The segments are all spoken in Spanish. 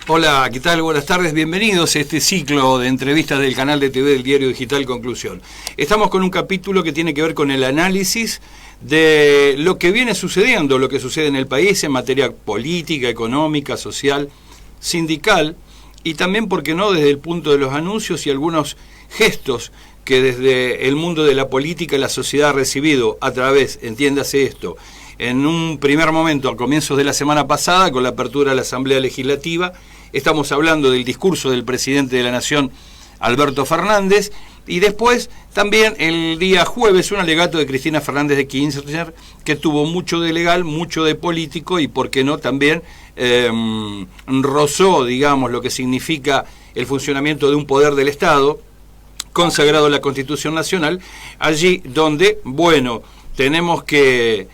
Hola, ¿qué tal? Buenas tardes, bienvenidos a este ciclo de entrevistas del canal de TV del diario digital Conclusión. Estamos con un capítulo que tiene que ver con el análisis de lo que viene sucediendo, lo que sucede en el país en materia política, económica, social, sindical y también, ¿por qué no?, desde el punto de los anuncios y algunos gestos que desde el mundo de la política la sociedad ha recibido a través, entiéndase esto, en un primer momento, a comienzos de la semana pasada, con la apertura de la Asamblea Legislativa. Estamos hablando del discurso del presidente de la Nación, Alberto Fernández, y después también el día jueves un alegato de Cristina Fernández de Kirchner, que tuvo mucho de legal, mucho de político y, por qué no, también rozó, digamos, lo que significa el funcionamiento de un poder del Estado, consagrado en la Constitución Nacional, allí donde, bueno, tenemos que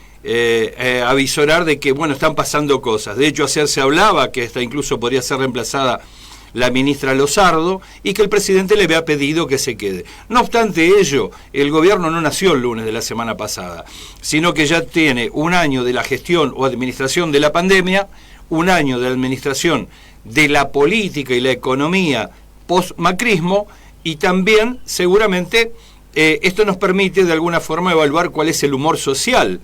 avisorar de que, bueno, están pasando cosas. De hecho, ayer se hablaba que esta incluso podría ser reemplazada la ministra Lozardo y que el presidente le había pedido que se quede. No obstante ello, el gobierno no nació el lunes de la semana pasada, sino que ya tiene un año de la gestión o administración de la pandemia, un año de administración de la política y la economía post-macrismo, y también seguramente esto nos permite de alguna forma evaluar cuál es el humor social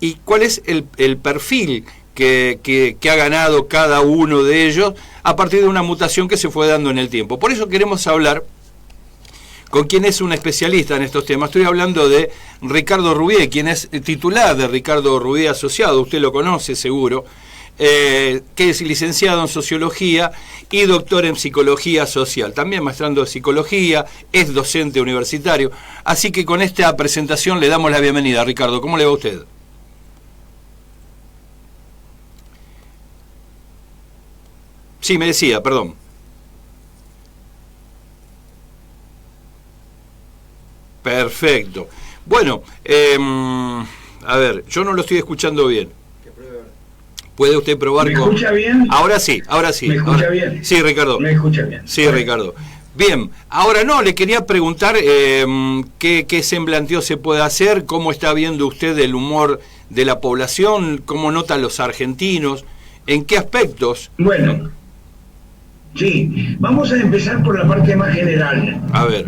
y cuál es el perfil que ha ganado cada uno de ellos a partir de una mutación que se fue dando en el tiempo. Por eso queremos hablar con quien es un especialista en estos temas. Estoy hablando de Ricardo Rubié, quien es titular de Ricardo Rubié Asociado, usted lo conoce seguro, que es licenciado en Sociología y doctor en Psicología Social, también maestrando de Psicología, es docente universitario. Así que con esta presentación le damos la bienvenida. Ricardo, ¿cómo le va a usted? Sí, me decía, perdón. Perfecto. Bueno, a ver, yo no lo estoy escuchando bien. ¿Puede usted probar ¿Me con...? escucha bien? Ahora sí, ahora sí. ¿Me escucha Ahora... bien? Sí, Ricardo. ¿Me escucha bien? Sí, Ricardo. Bien, ahora no, le quería preguntar qué semblanteo se puede hacer, cómo está viendo usted el humor de la población, cómo notan los argentinos, en qué aspectos. Bueno, sí, vamos a empezar por la parte más general, A ver.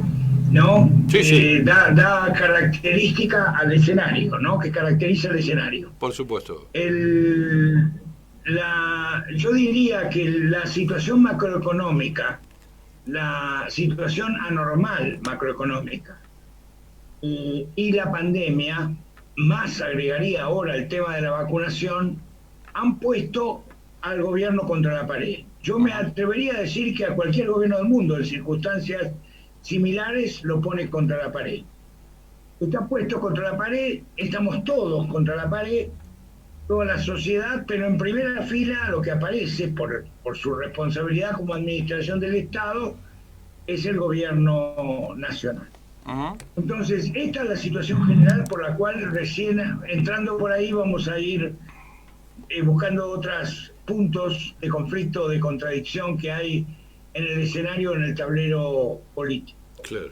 ¿no? Sí, sí. Da característica al escenario, ¿no? Que caracteriza el escenario. Por supuesto. Yo diría que la situación macroeconómica, la situación anormal macroeconómica y la pandemia, más agregaría ahora el tema de la vacunación, han puesto al gobierno contra la pared. Yo me atrevería a decir que a cualquier gobierno del mundo, en circunstancias similares, lo pone contra la pared. Está puesto contra la pared, estamos todos contra la pared, toda la sociedad, pero en primera fila lo que aparece por su responsabilidad como administración del Estado es el gobierno nacional. Entonces, esta es la situación general por la cual recién entrando por ahí vamos a ir buscando otros puntos de conflicto, de contradicción que hay en el escenario, en el tablero político. Claro.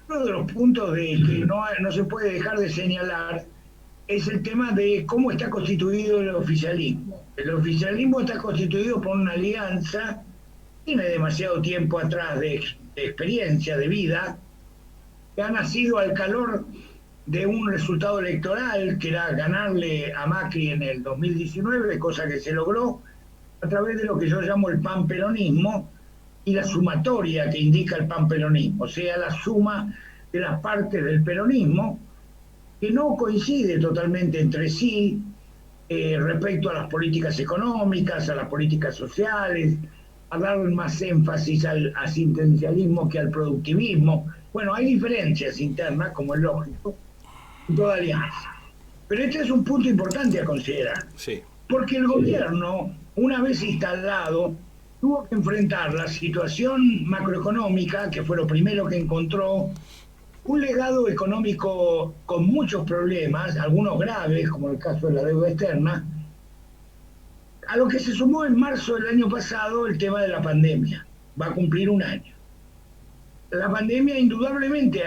Uno de los puntos que no se puede dejar de señalar es el tema de cómo está constituido el oficialismo. El oficialismo está constituido por una alianza, tiene demasiado tiempo atrás de experiencia, de vida, que ha nacido al calor de un resultado electoral que era ganarle a Macri en el 2019, cosa que se logró a través de lo que yo llamo el panperonismo y la sumatoria que indica el panperonismo, o sea, la suma de las partes del peronismo que no coincide totalmente entre sí respecto a las políticas económicas, a las políticas sociales, a dar más énfasis al asistencialismo que al productivismo. Bueno, hay diferencias internas, como es lógico, en toda alianza. Pero este es un punto importante a considerar. Sí. Porque el gobierno, una vez instalado, tuvo que enfrentar la situación macroeconómica, que fue lo primero que encontró, un legado económico con muchos problemas, algunos graves, como el caso de la deuda externa, a lo que se sumó en marzo del año pasado el tema de la pandemia. Va a cumplir un año. La pandemia, indudablemente,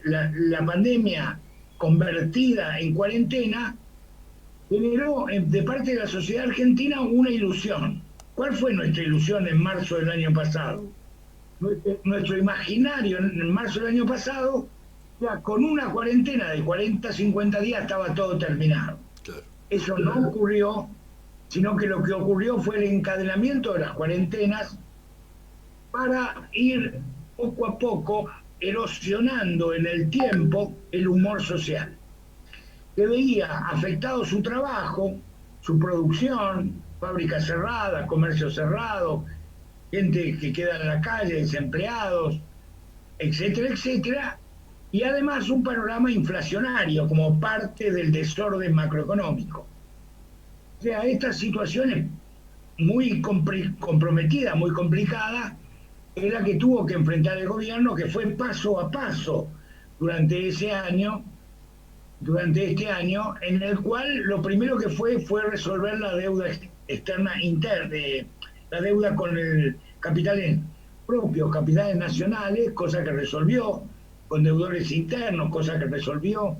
la pandemia convertida en cuarentena, generó de parte de la sociedad argentina una ilusión. ¿Cuál fue nuestra ilusión en marzo del año pasado? Nuestro imaginario en marzo del año pasado, ya con una cuarentena de 40, 50 días estaba todo terminado. Claro. Eso no ocurrió, sino que lo que ocurrió fue el encadenamiento de las cuarentenas para ir poco a poco erosionando en el tiempo el humor social, que veía afectado su trabajo, su producción, fábricas cerradas, comercio cerrado, gente que queda en la calle, desempleados, etcétera, etcétera, y además un panorama inflacionario como parte del desorden macroeconómico. O sea, esta situación es muy comprometida, muy complicada, es la que tuvo que enfrentar el gobierno, que fue paso a paso durante este año, en el cual lo primero que fue resolver la deuda externa interna, la deuda con el capitales propios, capitales nacionales, cosa que resolvió, con deudores internos, cosa que resolvió,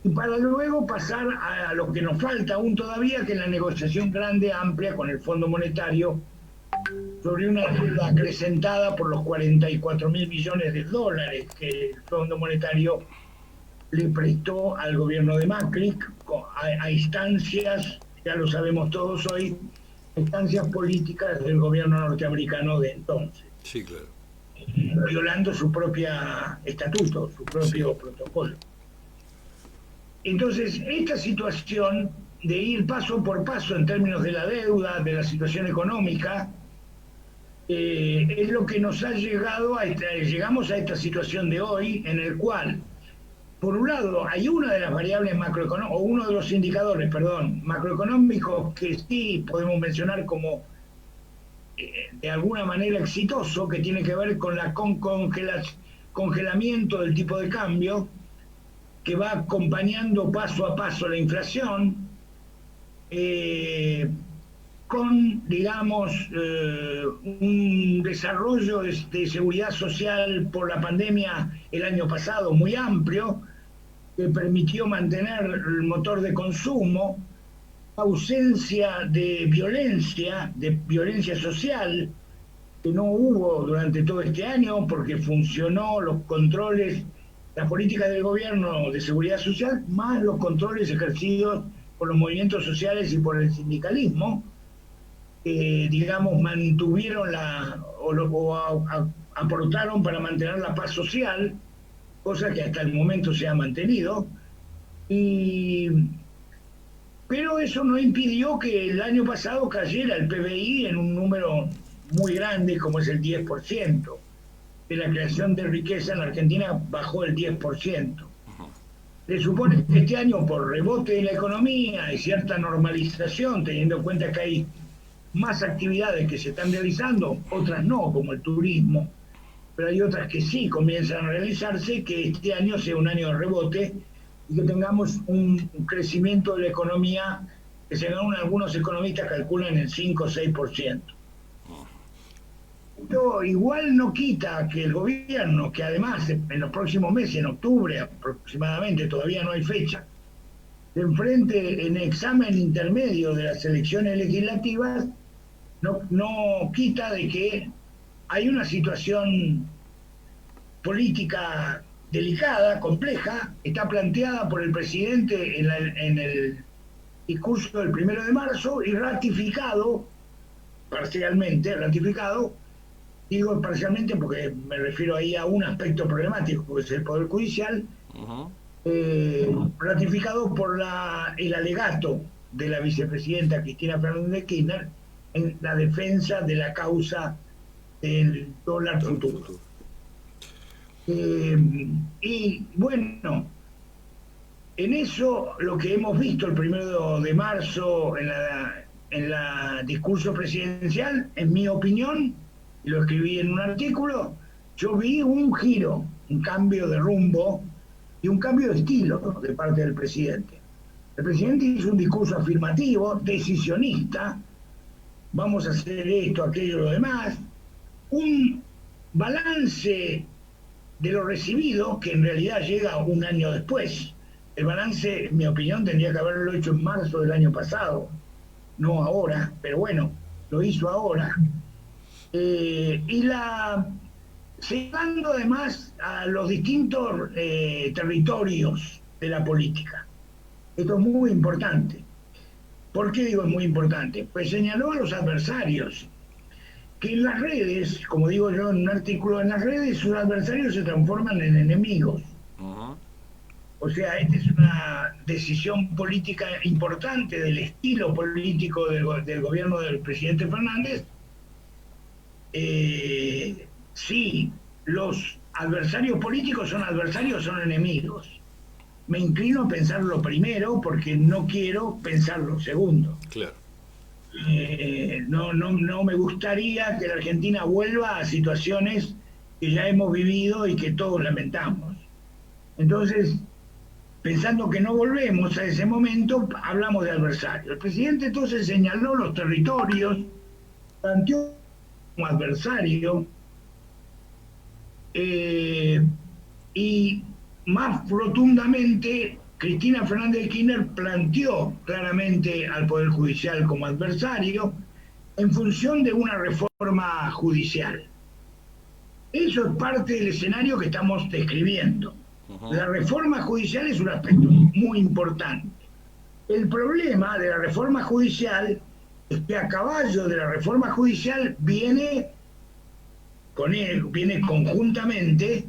y para luego pasar a lo que nos falta aún todavía, que es la negociación grande, amplia con el Fondo Monetario, sobre una deuda acrecentada por los 44.000 millones de dólares que el Fondo Monetario le prestó al gobierno de Macri a instancias, ya lo sabemos todos hoy, instancias políticas del gobierno norteamericano de entonces. Sí, claro. Violando su propia estatuto, su propio protocolo. Entonces, esta situación de ir paso por paso en términos de la deuda, de la situación económica, es lo que nos ha llegado llegamos a esta situación de hoy, en el cual, por un lado, hay una de las variables macroeconómicas, o uno de los indicadores, macroeconómicos que sí podemos mencionar como de alguna manera exitoso, que tiene que ver con la congelamiento del tipo de cambio, que va acompañando paso a paso la inflación, con, digamos, un desarrollo de seguridad social por la pandemia el año pasado muy amplio, que permitió mantener el motor de consumo, ausencia de violencia social, que no hubo durante todo este año porque funcionó los controles, las políticas del gobierno de seguridad social, más los controles ejercidos por los movimientos sociales y por el sindicalismo, que, digamos, mantuvieron aportaron para mantener la paz social, cosa que hasta el momento se ha mantenido, pero eso no impidió que el año pasado cayera el PBI en un número muy grande, como es el 10%. De la creación de riqueza en Argentina bajó el 10%. Se supone que este año, por rebote de la economía y cierta normalización, teniendo en cuenta que hay más actividades que se están realizando, otras no, como el turismo, pero hay otras que sí comienzan a realizarse, que este año sea un año de rebote y que tengamos un crecimiento de la economía que según algunos economistas calculan el 5 o 6%. Esto igual no quita que el gobierno, que además en los próximos meses, en octubre aproximadamente, todavía no hay fecha, se enfrente en examen intermedio de las elecciones legislativas, no quita de que hay una situación política delicada, compleja, está planteada por el presidente en el discurso del 1 de marzo y ratificado, digo parcialmente porque me refiero ahí a un aspecto problemático, que es el Poder Judicial, ratificado por el alegato de la vicepresidenta Cristina Fernández de Kirchner en la defensa de la causa del dólar futuro. Y bueno, en eso lo que hemos visto el 1 de marzo en la discurso presidencial, en mi opinión, y lo escribí en un artículo, yo vi un giro, un cambio de rumbo y un cambio de estilo de parte del presidente. El presidente hizo un discurso afirmativo, decisionista, vamos a hacer esto, aquello, lo demás, un balance de lo recibido que en realidad llega un año después. El balance, en mi opinión, tendría que haberlo hecho en marzo del año pasado, no ahora, pero bueno, lo hizo ahora, señalando además a los distintos territorios de la política. Esto es muy importante. ¿Por qué digo es muy importante? Pues señaló a los adversarios, que en las redes, como digo yo en un artículo, en las redes sus adversarios se transforman en enemigos. O sea, esta es una decisión política importante del estilo político del gobierno del presidente Fernández. Sí, los adversarios políticos son adversarios, son enemigos. Me inclino a pensar lo primero porque no quiero pensar lo segundo. Claro. No me gustaría que la Argentina vuelva a situaciones que ya hemos vivido y que todos lamentamos. Entonces, pensando que no volvemos a ese momento, hablamos de adversario. El presidente entonces señaló los territorios, planteó como adversario, y más rotundamente Cristina Fernández de Kirchner planteó claramente al Poder Judicial como adversario en función de una reforma judicial. Eso es parte del escenario que estamos describiendo. La reforma judicial es un aspecto muy importante. El problema de la reforma judicial es que a caballo de la reforma judicial viene conjuntamente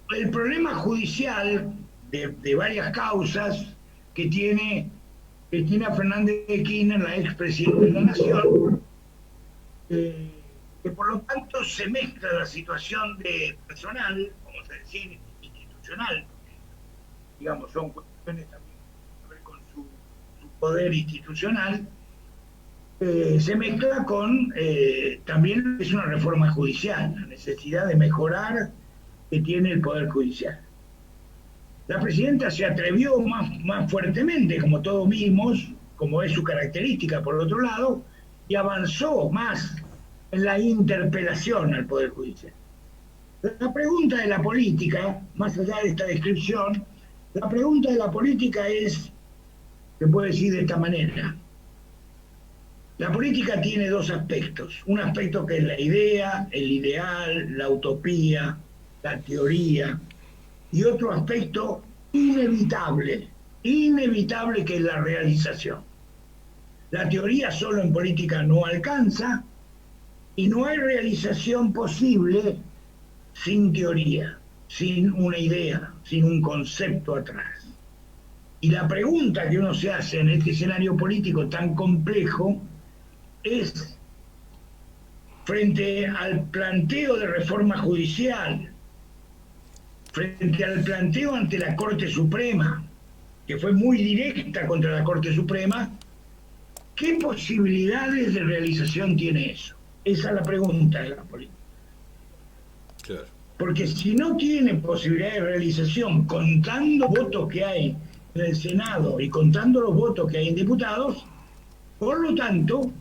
el problema judicial de varias causas que tiene Cristina Fernández de Kirchner, la expresidenta de la Nación, que por lo tanto se mezcla la situación de personal, vamos a decir, institucional, digamos, son cuestiones también que ver con su poder institucional, se mezcla con también es una reforma judicial, la necesidad de mejorar que tiene el Poder Judicial. La presidenta se atrevió más fuertemente, como todos vimos, como es su característica por otro lado, y avanzó más en la interpelación al Poder Judicial. La pregunta de la política, más allá de esta descripción, la pregunta de la política es, se puede decir de esta manera, la política tiene dos aspectos, un aspecto que es la idea, el ideal, la utopía, la teoría, y otro aspecto inevitable que es la realización. La teoría solo en política no alcanza y no hay realización posible sin teoría, sin una idea, sin un concepto atrás. Y la pregunta que uno se hace en este escenario político tan complejo es, frente al planteo de reforma judicial, frente al planteo ante la Corte Suprema, que fue muy directa contra la Corte Suprema, ¿qué posibilidades de realización tiene eso? Esa es la pregunta de la política. Claro. Porque si no tiene posibilidad de realización, contando votos que hay en el Senado y contando los votos que hay en diputados, por lo tanto,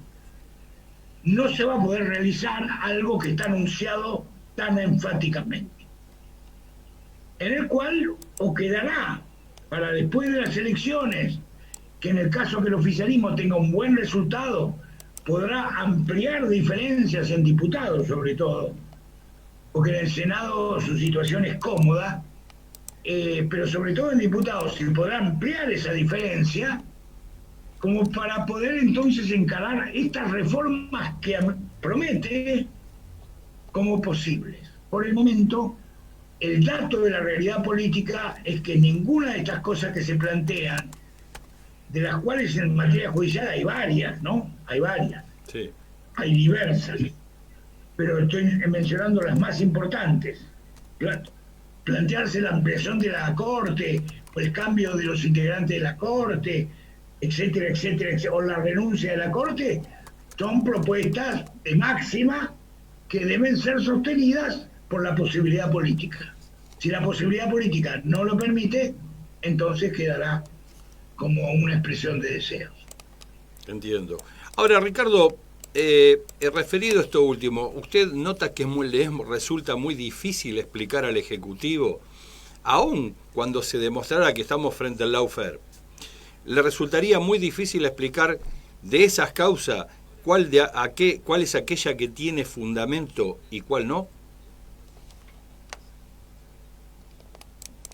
no se va a poder realizar algo que está anunciado tan enfáticamente, en el cual o quedará para después de las elecciones, que en el caso que el oficialismo tenga un buen resultado, podrá ampliar diferencias en diputados sobre todo, porque en el Senado su situación es cómoda, pero sobre todo en diputados se podrá ampliar esa diferencia como para poder entonces encarar estas reformas que promete como posibles. Por el momento, el dato de la realidad política es que ninguna de estas cosas que se plantean, de las cuales en materia judicial hay varias, ¿no? Hay varias. Sí. Hay diversas. Pero estoy mencionando las más importantes. Plantearse la ampliación de la Corte, o el cambio de los integrantes de la Corte, etcétera, etcétera, o la renuncia de la Corte, son propuestas de máxima que deben ser sostenidas por la posibilidad política. Si la posibilidad política no lo permite, entonces quedará como una expresión de deseos. Entiendo. Ahora, Ricardo, referido a esto último, ¿usted nota que resulta muy difícil explicar al Ejecutivo, aun cuando se demostrara que estamos frente al lawfare, le resultaría muy difícil explicar de esas causas cuál es aquella que tiene fundamento y cuál no?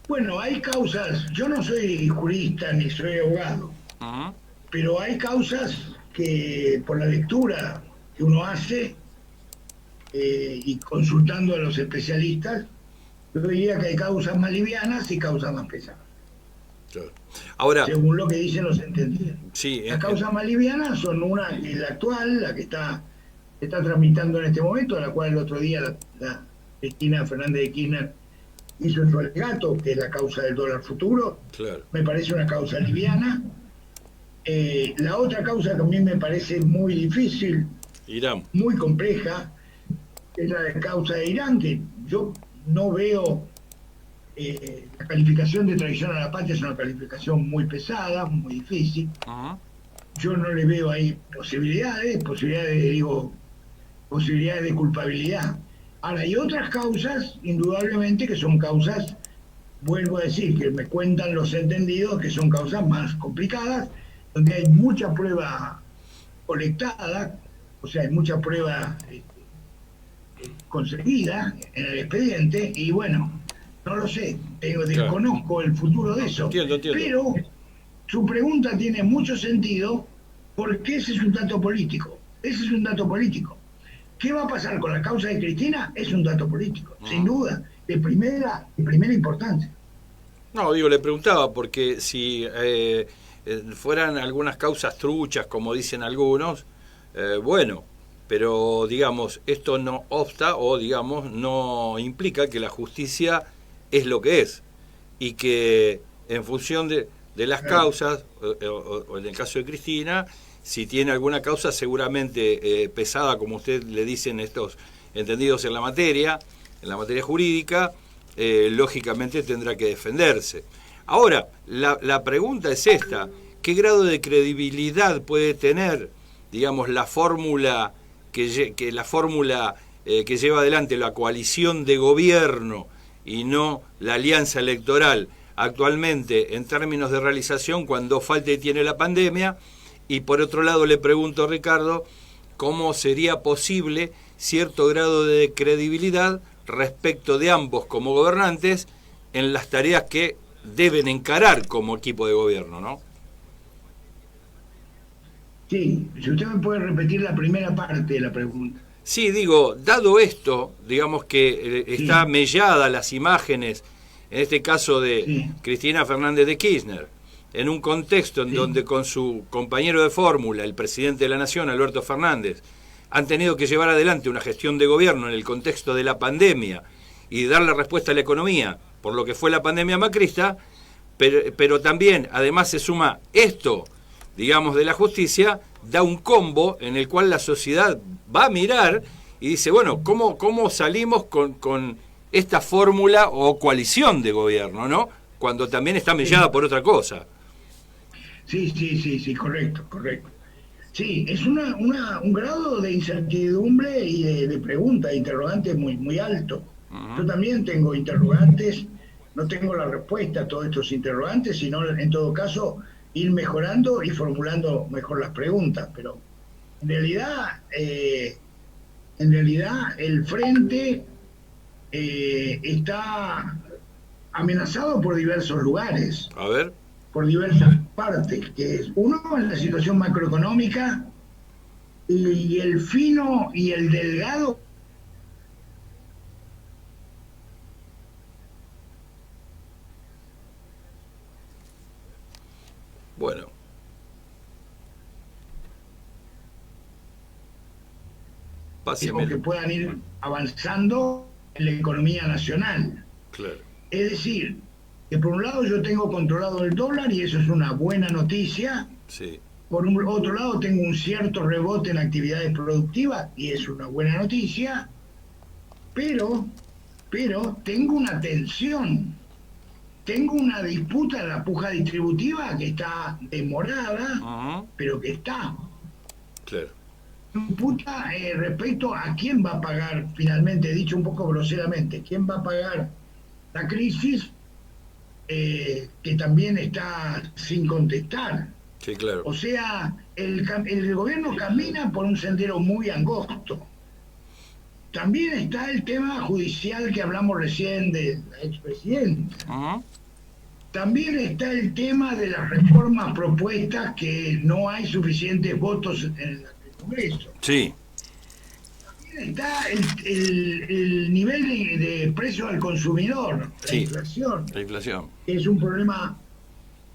Bueno, hay causas, yo no soy jurista ni soy abogado, Ujú. pero hay causas que por la lectura que uno hace y consultando a los especialistas, yo diría que hay causas más livianas y causas más pesadas, Claro. Ahora, según lo que dicen los entendidos. sí, Las causas más livianas son una, que es la actual, la que está tramitando en este momento, a la cual el otro día la Cristina Fernández de Kirchner hizo en su alegato, que es la causa del dólar futuro. claro, Me parece una causa liviana. La otra causa que a mí me parece muy difícil, Irán. muy compleja, es la causa de Irán, que yo no veo la calificación de traición a la patria, es una calificación muy pesada, muy difícil. Ujú. Yo no le veo ahí posibilidades de culpabilidad. Ahora, hay otras causas, indudablemente, que son causas, vuelvo a decir, que me cuentan los entendidos, que son causas más complicadas, donde hay mucha prueba colectada, o sea, hay mucha prueba conseguida en el expediente, y bueno, no lo sé, Claro. desconozco el futuro de eso, Entiendo. pero su pregunta tiene mucho sentido porque ese es un dato político, ese es un dato político. ¿Qué va a pasar con la causa de Cristina? Es un dato político, sin Ujú. duda, de primera importancia. No, digo, le preguntaba porque si fueran algunas causas truchas, como dicen algunos, bueno, pero digamos, esto no obsta o digamos, no implica que la justicia es lo que es y que en función de las causas, o en el caso de Cristina, si tiene alguna causa seguramente pesada, como usted le dicen estos entendidos en la materia jurídica, lógicamente tendrá que defenderse. Ahora, la pregunta es esta: ¿qué grado de credibilidad puede tener, digamos, la fórmula que lleva adelante la coalición de gobierno y no la alianza electoral actualmente en términos de realización cuando falta y tiene la pandemia? Y por otro lado le pregunto, Ricardo, ¿cómo sería posible cierto grado de credibilidad respecto de ambos como gobernantes en las tareas que deben encarar como equipo de gobierno, ¿no? Sí, si usted me puede repetir la primera parte de la pregunta. Sí, digo, dado esto, digamos que está Sí, mellada las imágenes, en este caso de sí, Cristina Fernández de Kirchner, en un contexto en sí, donde con su compañero de fórmula, el presidente de la Nación, Alberto Fernández, han tenido que llevar adelante una gestión de gobierno en el contexto de la pandemia y darle respuesta a la economía por lo que fue la pandemia macrista, pero también, además se suma esto, digamos, de la justicia, da un combo en el cual la sociedad va a mirar y dice, bueno, ¿cómo salimos con esta fórmula o coalición de gobierno, ¿no? Cuando también está mellada sí, por otra cosa. sí, correcto, correcto. Sí, es un grado de incertidumbre y de pregunta, de interrogante muy alto. Yo Ujú. también tengo interrogantes, no tengo la respuesta a todos estos interrogantes, sino en todo caso ir mejorando y formulando mejor las preguntas. Pero en realidad, eh, en realidad el frente está amenazado por diversos lugares, A ver, por diversas partes, que es uno en la situación macroeconómica y el fino y el delgado. bueno, Que pásemelo. puedan ir avanzando en la economía nacional. Claro, Es decir, que por un lado yo tengo controlado el dólar y eso es una buena noticia. sí. Por un otro lado tengo un cierto rebote en actividades productivas y es una buena noticia, pero, pero tengo una tensión, tengo una disputa en la puja distributiva que está demorada, Ujú. pero que está. Claro. Disputa respecto a quién va a pagar, finalmente, dicho un poco groseramente, quién va a pagar la crisis que también está sin contestar. Sí, claro. O sea, el gobierno camina por un sendero muy angosto. También está el tema judicial que hablamos recién de la expresidenta. Ujú. También está el tema de las reformas propuestas que no hay suficientes votos en el Congreso. Sí, También está el nivel de precio al consumidor, la sí, inflación, la inflación. que es un problema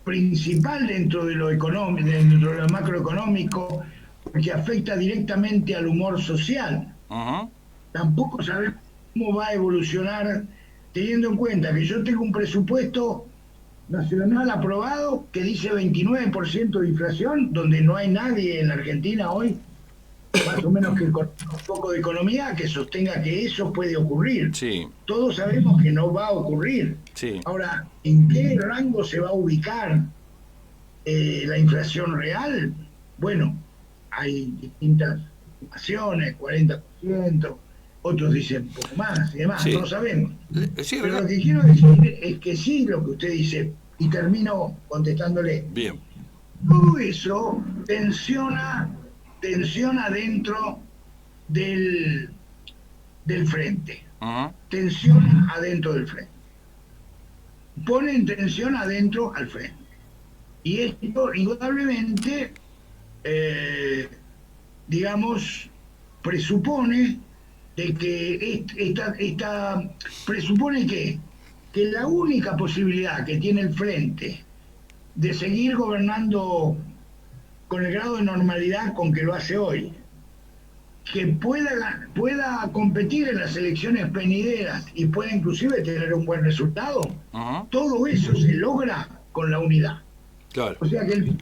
principal dentro de lo económico, dentro de lo macroeconómico, porque afecta directamente al humor social. Ujú. Tampoco sabemos cómo va a evolucionar, teniendo en cuenta que yo tengo un presupuesto nacional aprobado que dice 29% de inflación, donde no hay nadie en la Argentina hoy, más o menos que con un poco de economía, que sostenga que eso puede ocurrir. Sí, Todos sabemos que no va a ocurrir. sí, Ahora, ¿en qué rango se va a ubicar la inflación real? Bueno, hay distintas estimaciones, 40%, otros dicen un poco más y demás, sí. no sabemos. Sí, Pero lo que quiero decir es que sí, lo que usted dice, y termino contestándole, bien. todo eso tensiona dentro del frente, Ujú. tensiona adentro del frente, ponen tensión adentro al frente. Y esto indudablemente, digamos, presupone de que presupone que la única posibilidad que tiene el frente de seguir gobernando con el grado de normalidad con que lo hace hoy, que pueda competir en las elecciones venideras y pueda inclusive tener un buen resultado, Ujú. todo eso se logra con la unidad. Claro. O sea que el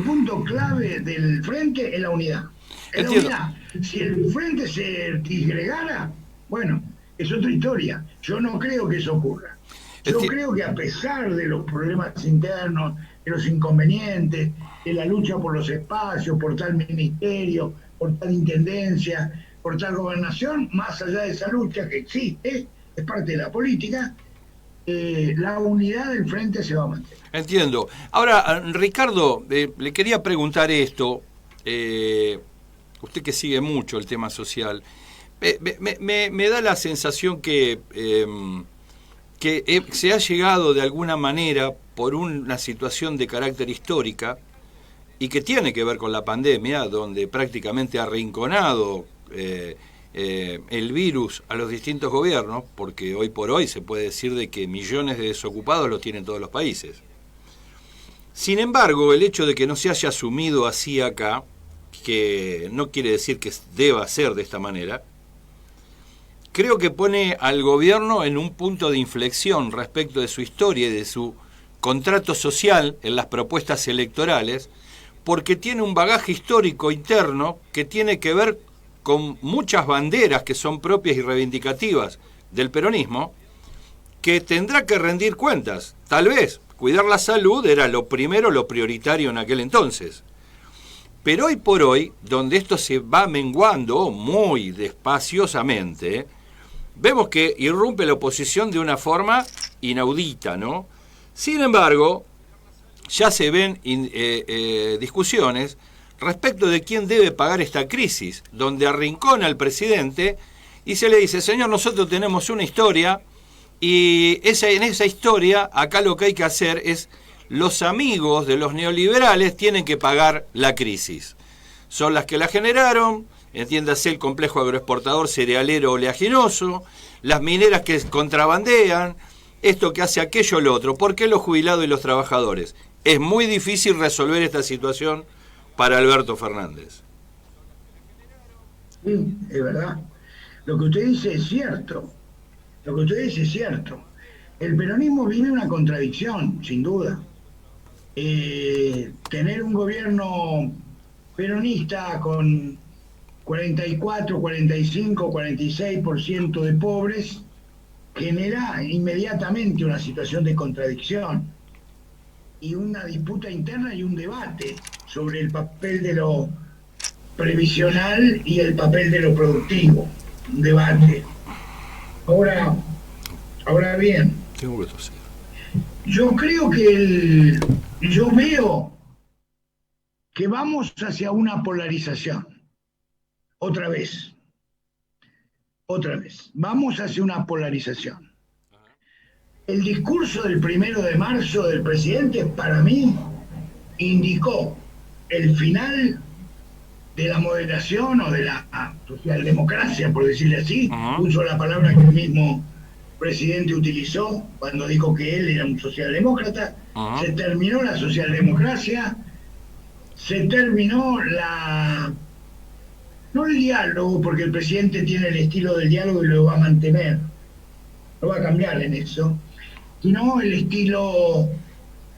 punto clave del frente es la unidad. Es la Entiendo. unidad. Si el frente se disgregara, bueno, es otra historia. Yo no creo que eso ocurra. Yo creo que a pesar de los problemas internos, de los inconvenientes, de la lucha por los espacios, por tal ministerio, por tal intendencia, por tal gobernación, más allá de esa lucha que existe, es parte de la política, la unidad del frente se va a mantener. Entiendo. Ahora, Ricardo, le quería preguntar esto, usted que sigue mucho el tema social, me da la sensación que se ha llegado de alguna manera por una situación de carácter histórica y que tiene que ver con la pandemia, donde prácticamente ha arrinconado el virus a los distintos gobiernos, porque hoy por hoy se puede decir de que millones de desocupados los tienen todos los países. Sin embargo, el hecho de que no se haya asumido así acá, que no quiere decir que deba ser de esta manera, creo que pone al gobierno en un punto de inflexión respecto de su historia y de su contrato social en las propuestas electorales, porque tiene un bagaje histórico interno que tiene que ver con muchas banderas que son propias y reivindicativas del peronismo, que tendrá que rendir cuentas. Tal vez cuidar la salud era lo primero, lo prioritario en aquel entonces. Pero hoy por hoy, donde esto se va menguando muy despaciosamente, vemos que irrumpe la oposición de una forma inaudita, ¿no? Sin embargo, ya se ven discusiones respecto de quién debe pagar esta crisis, donde arrincona al presidente y se le dice, señor, nosotros tenemos una historia y en esa historia acá lo que hay que hacer es, los amigos de los neoliberales tienen que pagar la crisis. Son las que la generaron, entiéndase el complejo agroexportador cerealero oleaginoso, las mineras que contrabandean, esto que hace aquello o lo otro. ¿Por qué los jubilados y los trabajadores? Es muy difícil resolver esta situación para Alberto Fernández. Sí, es verdad. Lo que usted dice es cierto. Lo que usted dice es cierto. El peronismo vive una contradicción, sin duda. Tener un gobierno peronista con 44, 45, 46% de pobres genera inmediatamente una situación de contradicción y una disputa interna y un debate sobre el papel de lo previsional y el papel de lo productivo. Un debate. Ahora bien, yo creo que yo veo que vamos hacia una polarización. Otra vez, vamos hacia una polarización. El discurso del 1 de marzo del presidente, para mí, indicó el final de la moderación o de la socialdemocracia, por decirle así. Uso la palabra que el mismo presidente utilizó cuando dijo que él era un socialdemócrata. Se terminó la socialdemocracia, se terminó no el diálogo, porque el presidente tiene el estilo del diálogo y lo va a mantener, no va a cambiar en eso, sino el estilo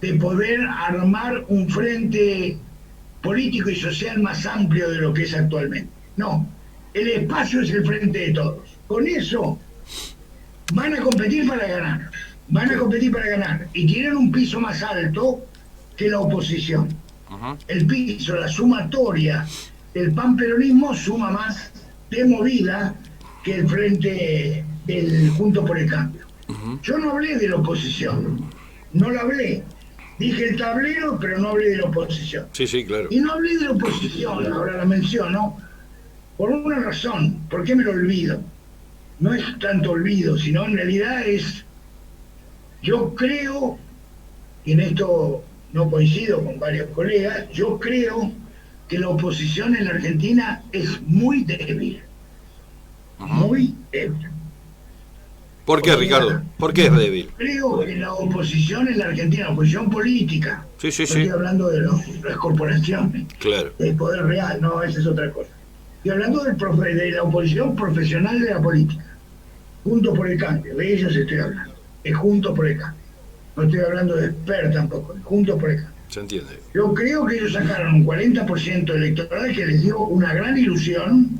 de poder armar un frente político y social más amplio de lo que es actualmente. No, el espacio es el frente de todos. Con eso van a competir para ganar, y tienen un piso más alto que la oposición. El piso, la sumatoria del panperonismo suma más de movida que el frente del Juntos por el Cambio. Yo no hablé de la oposición, no la hablé. Dije el tablero, pero no hablé de la oposición. Sí, claro. Y no hablé de la oposición, ahora la menciono, por una razón. ¿Por qué me lo olvido? No es tanto olvido, sino en realidad es, yo creo, y en esto no coincido con varios colegas, yo creo que la oposición en la Argentina es muy débil. Muy débil. ¿Por qué, Ricardo? ¿Por qué es débil? Creo que la oposición en la Argentina, la oposición política, sí. Estoy hablando de las corporaciones, claro, del poder real, no, esa es otra cosa. Estoy hablando de la oposición profesional de la política, Juntos por el Cambio, de ellos estoy hablando, es Juntos por el Cambio. No estoy hablando de expert tampoco, Juntos por el Cambio. Se entiende. Yo creo que ellos sacaron un 40% electoral que les dio una gran ilusión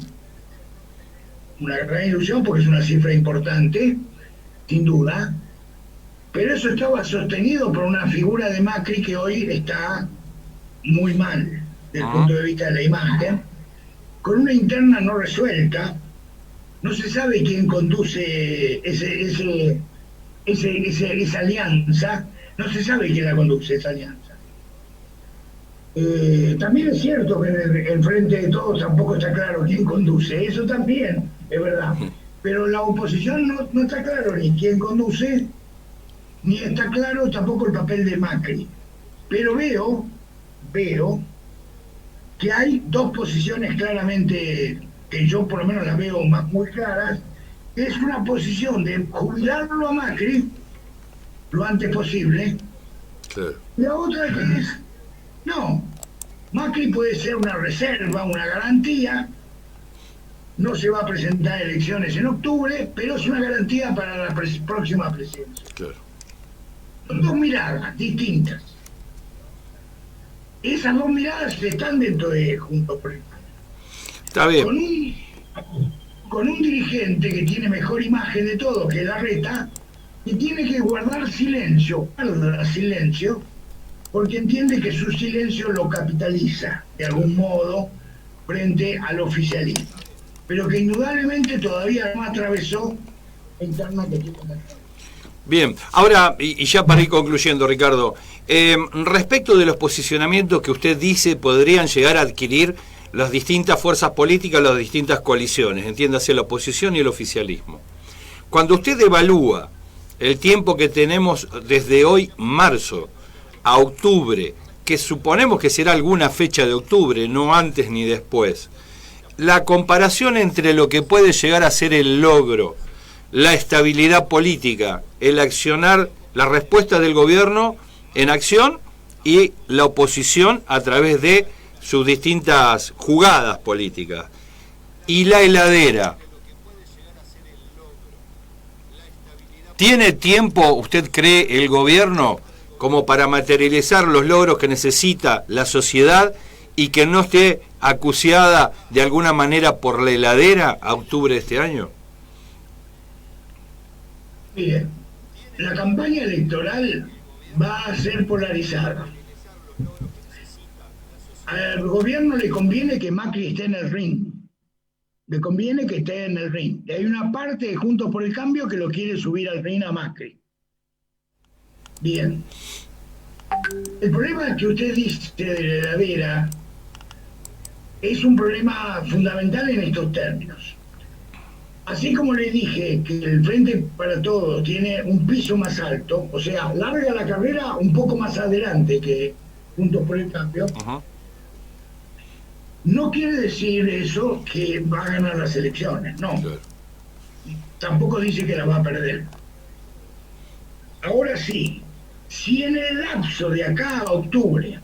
porque es una cifra importante, sin duda, pero eso estaba sostenido por una figura de Macri que hoy está muy mal desde el punto de vista de la imagen, con una interna no resuelta. No se sabe quién conduce esa alianza, no se sabe quién la conduce esa alianza. También es cierto que en Frente de Todos tampoco está claro quién conduce, eso también es verdad. Pero la oposición no está claro ni quién conduce, ni está claro tampoco el papel de Macri. Pero veo que hay dos posiciones claramente, que yo por lo menos las veo muy claras. Es una posición de jubilarlo a Macri lo antes posible. Claro. La otra que es, no, Macri puede ser una reserva, una garantía. No se va a presentar elecciones en octubre, pero es una garantía para la próxima presidencia. Claro. Son dos miradas distintas. Esas dos miradas están dentro de Juntos por el Cambio. Está bien. Con un dirigente que tiene mejor imagen de todo, que es Larreta, y tiene que guardar silencio, porque entiende que su silencio lo capitaliza de algún modo frente al oficialismo, pero que indudablemente todavía no atravesó la interna que tiene. Bien, ahora, y ya para ir concluyendo, Ricardo, respecto de los posicionamientos que usted dice podrían llegar a adquirir las distintas fuerzas políticas, las distintas coaliciones, entiéndase la oposición y el oficialismo. Cuando usted evalúa el tiempo que tenemos desde hoy, marzo, a octubre, que suponemos que será alguna fecha de octubre, no antes ni después, la comparación entre lo que puede llegar a ser el logro, la estabilidad política, el accionar, la respuesta del gobierno en acción y la oposición a través de sus distintas jugadas políticas. Y la heladera. ¿Tiene tiempo, usted cree, el gobierno como para materializar los logros que necesita la sociedad y que no esté acuciada de alguna manera por la heladera a octubre de este año? Mire, la campaña electoral va a ser polarizada. Al gobierno le conviene que Macri esté en el ring. Le conviene que esté en el ring. Y hay una parte de Juntos por el Cambio que lo quiere subir al ring a Macri. Bien. El problema que usted dice de la heladera es un problema fundamental en estos términos. Así como le dije que el Frente para Todos tiene un piso más alto, o sea, larga la carrera un poco más adelante que Juntos por el Cambio, no quiere decir eso que va a ganar las elecciones, no. Tampoco dice que la va a perder. Ahora sí, si en el lapso de acá a octubre,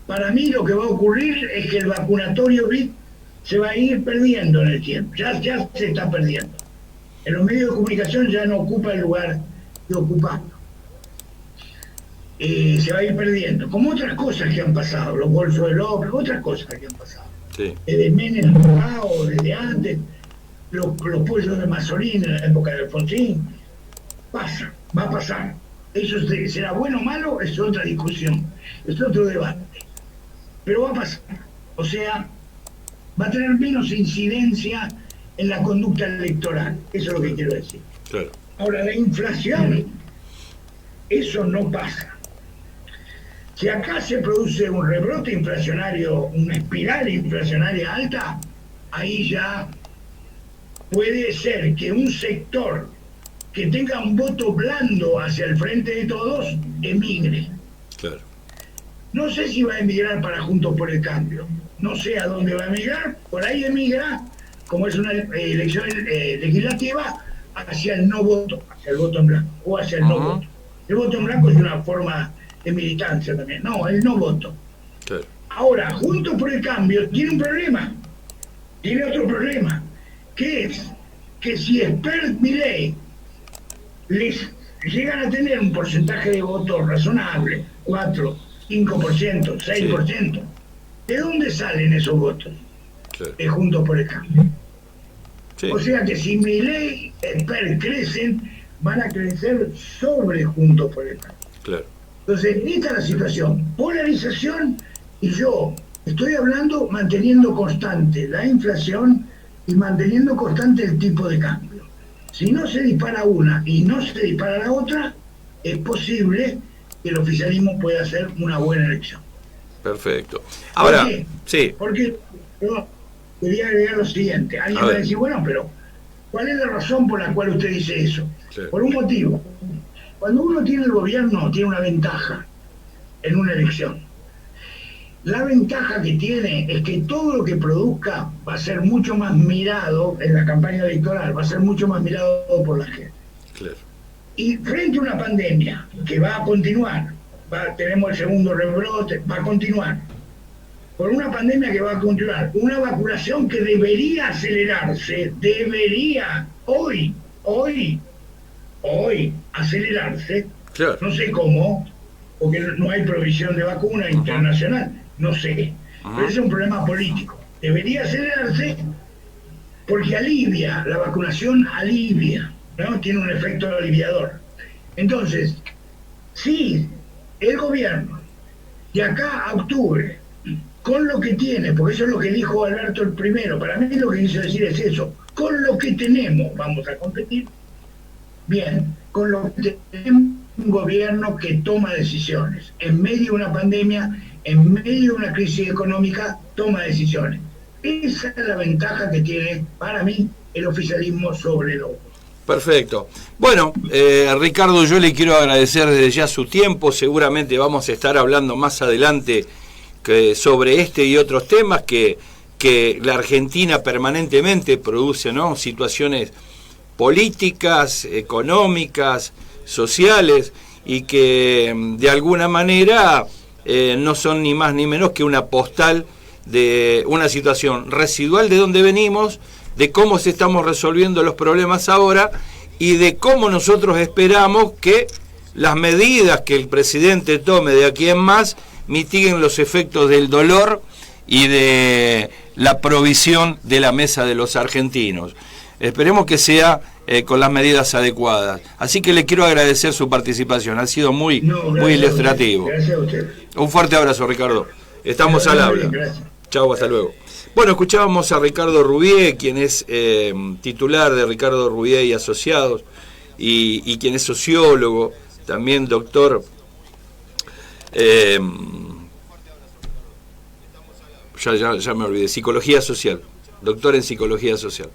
para mí lo que va a ocurrir es que el vacunatorio VIP se va a ir perdiendo en el tiempo, ya se está perdiendo. En los medios de comunicación ya no ocupa el lugar que ocupaba. Se va a ir perdiendo, como otras cosas que han pasado, los bolsos de López, otras cosas que han pasado. Sí. Desde Menem, o desde antes, los pollos de Mazzolini en la época de Alfonsín, pasa, va a pasar. Eso será bueno o malo, es otra discusión, es otro debate. Pero va a pasar. O sea, va a tener menos incidencia en la conducta electoral. Eso es lo que quiero decir. Claro. Ahora, la inflación, eso no pasa. Si acá se produce un rebrote inflacionario, una espiral inflacionaria alta, ahí ya puede ser que un sector que tenga un voto blando hacia el Frente de Todos emigre. Claro. No sé si va a emigrar para Juntos por el Cambio, no sé a dónde va a emigrar, por ahí emigra, como es una elección legislativa, hacia el no voto, hacia el voto en blanco, o hacia el no voto. El voto en blanco es una forma de militancia también, no, el no voto. Claro. Ahora, Juntos por el Cambio tiene un problema, tiene otro problema, que es que si Spert Milei les llegan a tener un porcentaje de votos razonable, 4, 5%, 6%, sí. ¿De dónde salen esos votos? Claro. De Juntos por el Cambio. Sí. O sea que si Milei y Spert crecen, van a crecer sobre Juntos por el Cambio. Claro. Entonces, esta es la situación. Polarización, y yo estoy hablando manteniendo constante la inflación y manteniendo constante el tipo de cambio. Si no se dispara una y no se dispara la otra, es posible que el oficialismo pueda hacer una buena elección. Perfecto. Ahora, ¿por qué? Sí. Porque yo quería agregar lo siguiente. Alguien va a decir, bueno, pero ¿cuál es la razón por la cual usted dice eso? Sí. Por un motivo. Cuando uno tiene el gobierno, tiene una ventaja en una elección. La ventaja que tiene es que todo lo que produzca va a ser mucho más mirado en la campaña electoral, va a ser mucho más mirado por la gente. Claro. Y frente a una pandemia que va a continuar, tenemos el segundo rebrote, va a continuar. Por una pandemia que va a continuar, una vacunación que debería acelerarse, hoy acelerarse, claro. No sé cómo, porque no hay provisión de vacuna internacional, no sé, pero es un problema político. Debería acelerarse porque alivia, la vacunación alivia, ¿no? Tiene un efecto aliviador. Entonces, si el gobierno de acá a octubre, con lo que tiene, porque eso es lo que dijo Alberto el primero, para mí lo que quiso decir es eso, con lo que tenemos vamos a competir, bien, con lo que tenemos un gobierno que toma decisiones, en medio de una pandemia, en medio de una crisis económica, toma decisiones. Esa es la ventaja que tiene, para mí, el oficialismo sobre el otro. Perfecto. Bueno, Ricardo, yo le quiero agradecer desde ya su tiempo. Seguramente vamos a estar hablando más adelante sobre este y otros temas que la Argentina permanentemente produce, ¿no? Situaciones políticas, económicas, sociales, y que de alguna manera no son ni más ni menos que una postal de una situación residual de donde venimos, de cómo se estamos resolviendo los problemas ahora y de cómo nosotros esperamos que las medidas que el presidente tome de aquí en más mitiguen los efectos del dolor y de la provisión de la mesa de los argentinos. Esperemos que sea con las medidas adecuadas. Así que le quiero agradecer su participación, ha sido muy ilustrativo. Gracias a usted. Un fuerte abrazo, Ricardo. Estamos al habla. Chau, hasta luego. Bueno, escuchábamos a Ricardo Rubié, quien es titular de Ricardo Rubié y Asociados, y quien es sociólogo, también doctor Ya me olvidé, psicología social, doctor en psicología social,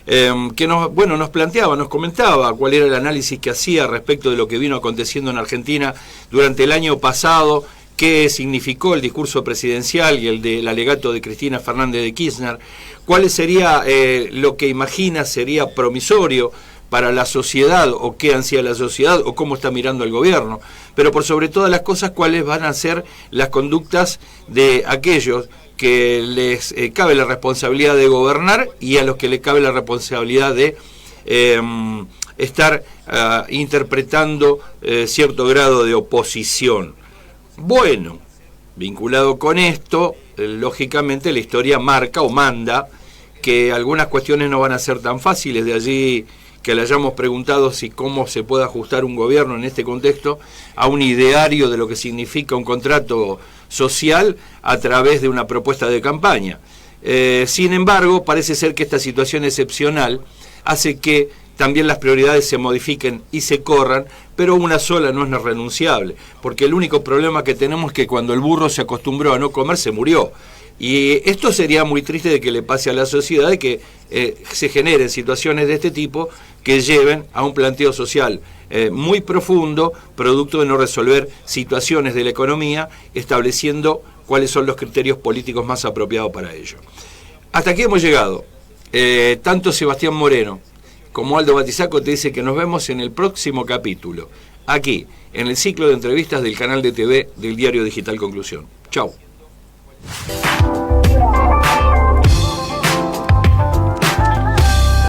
que nos planteaba, nos comentaba cuál era el análisis que hacía respecto de lo que vino aconteciendo en Argentina durante el año pasado, qué significó el discurso presidencial y el del alegato de Cristina Fernández de Kirchner, cuál sería lo que imagina sería promisorio para la sociedad, o qué ansía la sociedad, o cómo está mirando el gobierno, pero por sobre todas las cosas, cuáles van a ser las conductas de aquellos que les cabe la responsabilidad de gobernar y a los que les cabe la responsabilidad de estar interpretando cierto grado de oposición. Bueno, vinculado con esto, lógicamente la historia marca o manda que algunas cuestiones no van a ser tan fáciles, de allí que le hayamos preguntado si cómo se puede ajustar un gobierno en este contexto a un ideario de lo que significa un contrato social a través de una propuesta de campaña. Sin embargo, parece ser que esta situación excepcional hace que también las prioridades se modifiquen y se corran, pero una sola no es renunciable, porque el único problema que tenemos es que cuando el burro se acostumbró a no comer, se murió. Y esto sería muy triste de que le pase a la sociedad, de que se generen situaciones de este tipo que lleven a un planteo social muy profundo, producto de no resolver situaciones de la economía, estableciendo cuáles son los criterios políticos más apropiados para ello. Hasta aquí hemos llegado. Tanto Sebastián Moreno como Aldo Batizaco te dice que nos vemos en el próximo capítulo, aquí, en el ciclo de entrevistas del canal de TV del diario digital Conclusión. Chau.